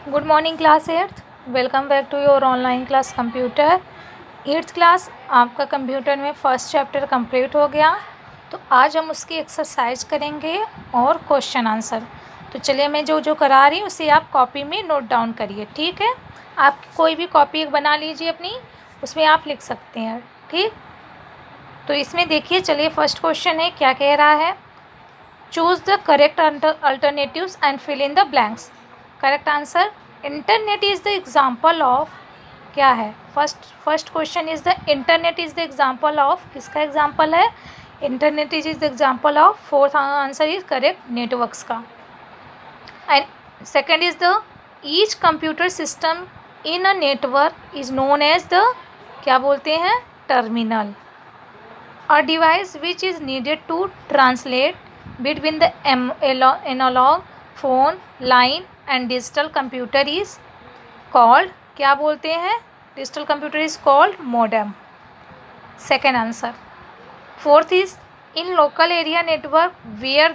Good morning class eighth. Welcome back to your online class computer. Eighth class आपका computer में first chapter complete हो गया। तो आज हम उसकी एक्सरसाइज करेंगे और क्वेश्चन आंसर। तो चलिए मैं जो जो करा रही हूँ उसे आप कॉपी में नोट डाउन करिए, ठीक है। आप कोई भी कॉपी एक बना लीजिए अपनी, उसमें आप लिख सकते हैं, ठीक। तो इसमें देखिए, चलिए फर्स्ट क्वेश्चन है, क्या कह रहा है। Choose the correct alternatives and fill in the blanks. Correct answer, internet is the example of, क्या है। First question is the internet is the example of, किसका एग्जाम्पल है, internet is the example of. Fourth answer is correct, networks का। And second is the each computer system in a network is known as the, क्या बोलते हैं, terminal. A device which is needed to translate between the analog phone line and digital computer is called, क्या बोलते हैं, digital computer is called modem। second answer। fourth is in local area network where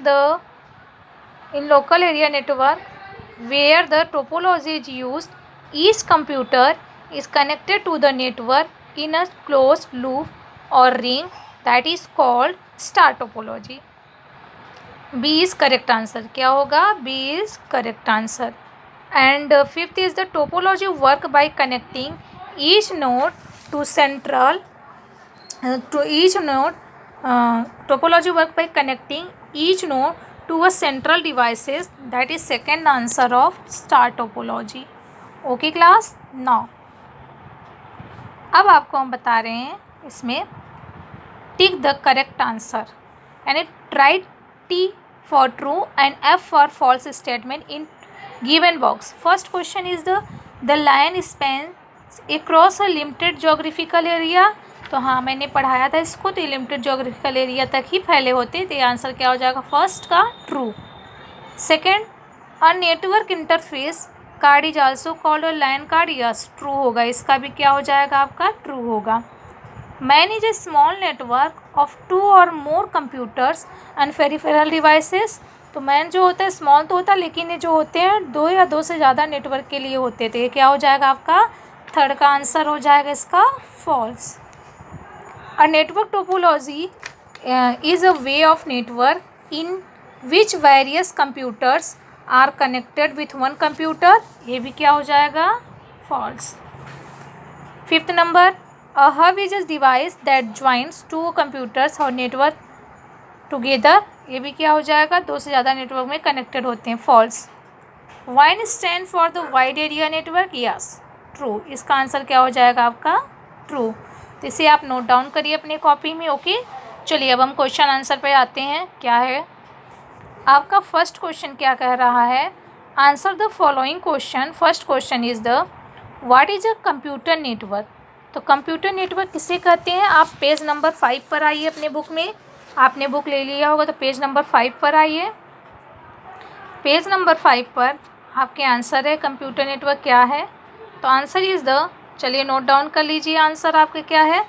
the topology is used, each computer is connected to the network in a closed loop or ring, that is called star topology। B is correct answer, क्या होगा, B is correct answer. And fifth is the topology work by connecting each node to central topology work by connecting each node to a central devices, that is second answer of star topology. Okay class, now अब आपको हम बता रहे हैं इसमें tick the correct answer, यानी right T for true and F for false statement in given box। First question is the line spans across a limited geographical area। तो हाँ, मैंने पढ़ाया था इसको, तो लिमिटेड जोग्राफिकल एरिया तक ही फैले होते, तो ये आंसर क्या हो जाएगा, फर्स्ट का true. Second, a network interface card is also called a line card, yes true होगा, इसका भी क्या हो जाएगा, आपका ट्रू होगा। Manage A small network of 2 और मोर कंप्यूटर्स एंड पेरिफेरल डिवाइसेस। तो मैन जो होता है स्मॉल तो होता है, लेकिन ये जो होते हैं 2 या 2 से ज़्यादा नेटवर्क के लिए होते थे, क्या हो जाएगा आपका, थर्ड का आंसर हो जाएगा इसका false. A network topology is a way of network in which various computers are connected with one computer, ये भी क्या हो जाएगा, false. Fifth number, a hub is a device that joins two computers or network together, ये भी क्या हो जाएगा, 2 से ज़्यादा नेटवर्क में कनेक्टेड होते हैं, false. WAN stand for the wide area network, yes true, इसका आंसर क्या हो जाएगा आपका, ट्रू। तो इसे आप नोट डाउन करिए अपने कॉपी में। ओके, चलिए अब हम क्वेश्चन आंसर पे आते हैं। क्या है आपका फर्स्ट क्वेश्चन, क्या कह रहा है, answer the following question. First question is the what is a computer network. तो कंप्यूटर नेटवर्क किसे कहते हैं, आप पेज नंबर 5 पर आइए अपने बुक में, आपने बुक ले लिया होगा तो पेज नंबर 5 पर आइए। पेज नंबर 5 पर आपके आंसर है कंप्यूटर नेटवर्क क्या है। तो आंसर इज़ द, चलिए नोट डाउन कर लीजिए, आंसर आपका क्या है,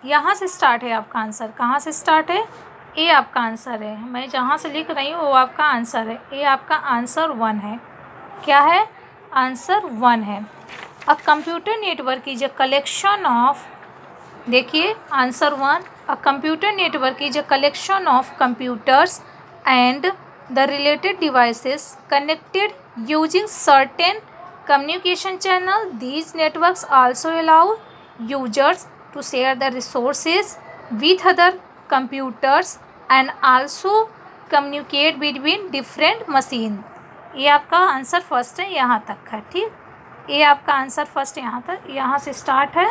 यहाँ से स्टार्ट है आपका आंसर, कहाँ से स्टार्ट है, ए आपका आंसर है, मैं जहाँ से लिख रही हूँ वो आपका आंसर है, ए आपका आंसर 1 है, क्या है, आंसर 1 है। A computer network is a collection of, देखिए answer 1, a computer network is a collection of computers and the related devices connected using certain communication channel। These networks also allow users to share the resources with other computers and also communicate between different machine। ये आपका answer first है, यहाँ तक है, ठीक। ये आपका answer first यहाँ तक, यहाँ से स्टार्ट है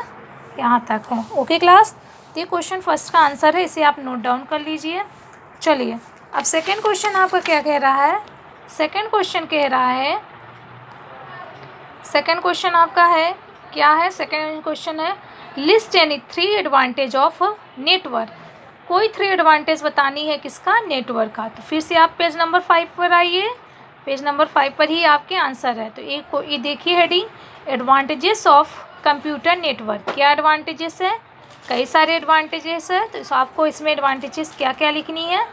यहाँ तक है। ओके क्लास, ये क्वेश्चन फर्स्ट का आंसर है, इसे आप नोट डाउन कर लीजिए। चलिए अब सेकंड क्वेश्चन आपका क्या कह रहा है, सेकंड क्वेश्चन कह रहा है, सेकंड क्वेश्चन आपका है, क्या है, सेकंड क्वेश्चन है list any 3 advantage of network. कोई 3 एडवांटेज बतानी है किसका, नेटवर्क का। तो फिर से आप पेज नंबर 5 पर आइए, पेज नंबर 5 पर ही आपके आंसर है। तो ये देखिए heading, advantages of computer network. क्या एडवांटेजेस है, कई सारे एडवांटेजेस है, तो आपको इसमें एडवांटेजेस क्या क्या लिखनी है।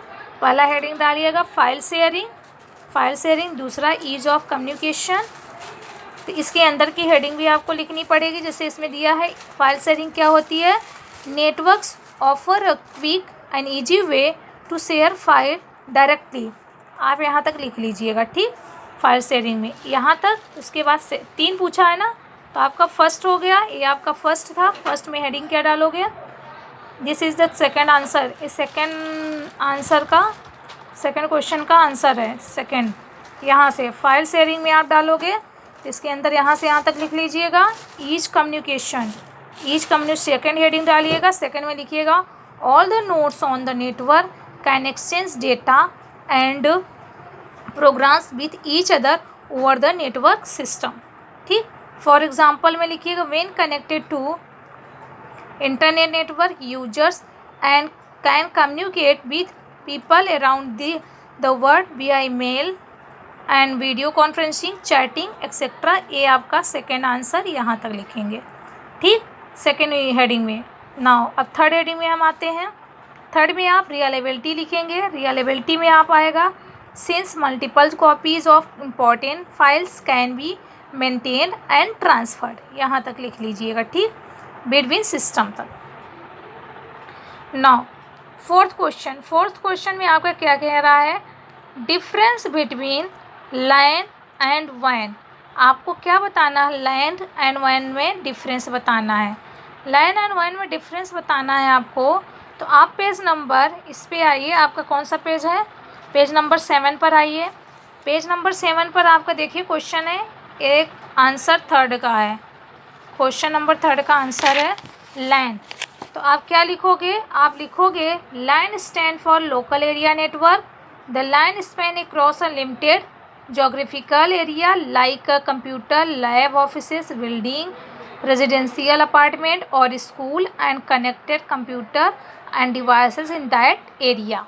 पहला हेडिंग डालिएगा फाइल शेयरिंग, दूसरा ईज ऑफ कम्युनिकेशन, तो इसके अंदर की हेडिंग भी आपको लिखनी पड़ेगी। जैसे इसमें दिया है फाइल शेयरिंग क्या होती है, networks offer a quick and easy way to share file directly. आप यहाँ तक लिख लीजिएगा, ठीक, फाइल शेयरिंग में यहाँ तक। उसके बाद से 3 पूछा है ना, तो आपका फर्स्ट हो गया, ये आपका फर्स्ट था। फर्स्ट में हेडिंग क्या डालोगे, this is the second answer. इस सेकेंड आंसर का, सेकेंड क्वेश्चन का आंसर है सेकेंड। यहाँ से फाइल शेयरिंग में आप डालोगे, इसके अंदर यहाँ से यहाँ तक लिख लीजिएगा ईच कम्युनिकेशन। सेकेंड हेडिंग डालिएगा, सेकेंड में लिखिएगा all the nodes on the network can exchange data and programs with each other over the network system, ठीक। फॉर एग्जाम्पल में लिखिएगा when connected to internet network users and can communicate with people around the world via email and video conferencing, chatting etcetera. ये आपका second answer यहाँ तक लिखेंगे, ठीक, second heading में। नाउ अब थर्ड हेडिंग में हम आते हैं। थर्ड में आप रिलायबिलिटी लिखेंगे। रिलायबिलिटी में आप आएगा since multiple copies of important files can be maintain and transferred, यहाँ तक लिख लीजिएगा, ठीक, बिटवीन सिस्टम तक। नाउ फोर्थ क्वेश्चन में आपका क्या कह रहा है, डिफरेंस बिटवीन लैन एंड वैन। आपको क्या बताना है, लैन एंड वैन में डिफरेंस बताना है। लैन एंड वैन में डिफरेंस बताना है आपको। तो आप पेज नंबर, इस पे आइए, आपका कौन सा पेज है, पेज नंबर 7 पर आइए। पेज नंबर 7 पर आपका देखिए क्वेश्चन है, एक आंसर थर्ड का है। क्वेश्चन नंबर थर्ड का आंसर है लैन। तो आप क्या लिखोगे, आप लिखोगे LAN stand for local area network. The LAN span across a limited geographical area like a computer lab, offices, building, residential apartment or school and connected computer and devices in that area।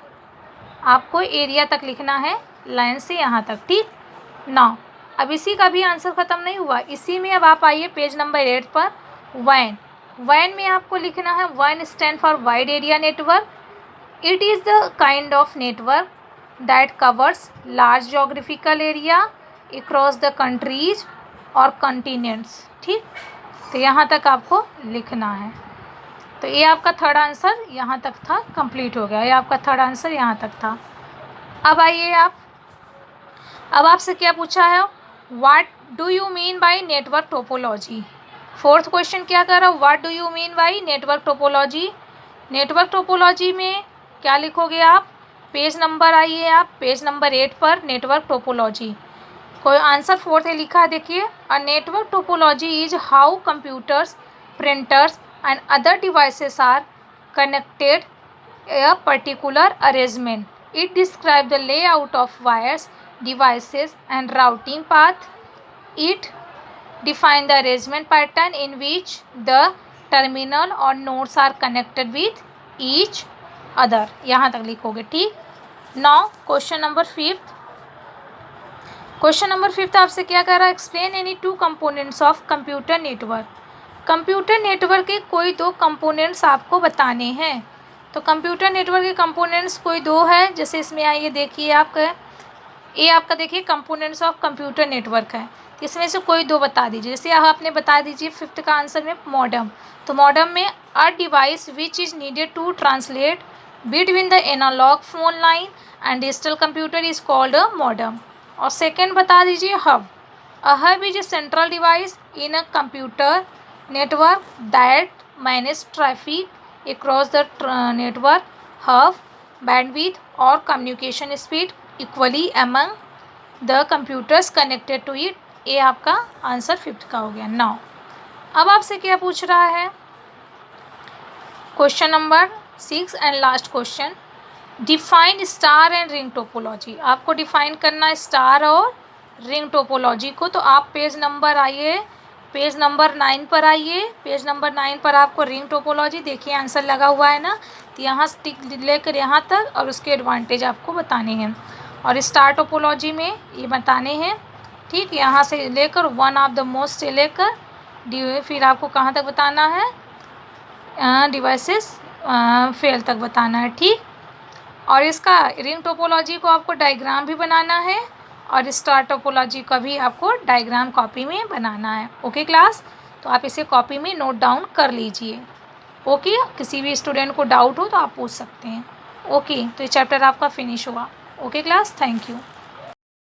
आपको area तक लिखना है, line से यहाँ तक, ठीक। Now अब इसी का भी आंसर ख़त्म नहीं हुआ, इसी में अब आप आइए पेज नंबर 8 पर। वैन में आपको लिखना है वैन stand for wide area network. It is the kind of network that covers large geographical area across the countries और continents, ठीक। तो यहाँ तक आपको लिखना है। तो ये आपका थर्ड आंसर यहाँ तक था, कंप्लीट हो गया। ये आपका थर्ड आंसर यहाँ तक था। अब आइए आप, अब आपसे क्या पूछा है, what do you mean by network topology. Fourth question क्या कर रहा है, what do you mean by network topology. Network topology में क्या लिखोगे आप, पेज नंबर आइए आप, पेज नंबर 8 पर नेटवर्क टोपोलॉजी। कोई आंसर फोर्थ है लिखा है, देखिए, a network topology is how computers, printers and other devices are connected a particular arrangement. It describes the layout of wires, devices and routing path. It defines the arrangement pattern in which the terminal or nodes are connected with each other। यहाँ तक लिखोगे, ठीक। Now question number 5। Question number 5 आपसे क्या कह रहा है, explain any 2 components of computer network. Computer network के कोई 2 कंपोनेंट्स आपको बताने हैं। तो कंप्यूटर नेटवर्क के कंपोनेंट्स कोई 2 है, जैसे इसमें आइए देखिए, आपका ये आपका देखिए कंपोनेंट्स ऑफ कंप्यूटर नेटवर्क है। तो इसमें से कोई 2 बता दीजिए। जैसे आपने बता दीजिए 5th का आंसर में मॉडम। तो मॉडम में a device which is needed to translate between the analogue phone line and digital computer is called a modem. और सेकेंड बता दीजिए hub. A hub is a central device in a computer network that manage traffic across the network. Hub bandwidth और communication speed equally among the computers connected to it. ये आपका answer 5th का हो गया। Now अब आपसे क्या पूछ रहा है, question number 6 and last question, define star and ring topology. आपको डिफाइन करना है स्टार और रिंग टोपोलॉजी को। तो आप पेज नंबर आइए, पेज नंबर 9 पर आइए। पेज नंबर 9 पर आपको रिंग टोपोलॉजी देखिए आंसर लगा हुआ है ना, तो यहाँ टिक लेकर यहाँ तक और उसके एडवांटेज आपको बताने हैं। और स्टार टोपोलॉजी में ये बताने हैं, ठीक, यहाँ से लेकर वन ऑफ द मोस्ट से लेकर फिर आपको कहाँ तक बताना है, डिवाइसेस फेल तक बताना है, ठीक। और इसका रिंग टोपोलॉजी को आपको डायग्राम भी बनाना है और स्टार टोपोलॉजी का भी आपको डायग्राम कॉपी में बनाना है। ओके क्लास, तो आप इसे कॉपी में नोट डाउन कर लीजिए। ओके, किसी भी स्टूडेंट को डाउट हो तो आप पूछ सकते हैं। ओके, तो ये चैप्टर आपका फिनिश हुआ। Okay class, thank you.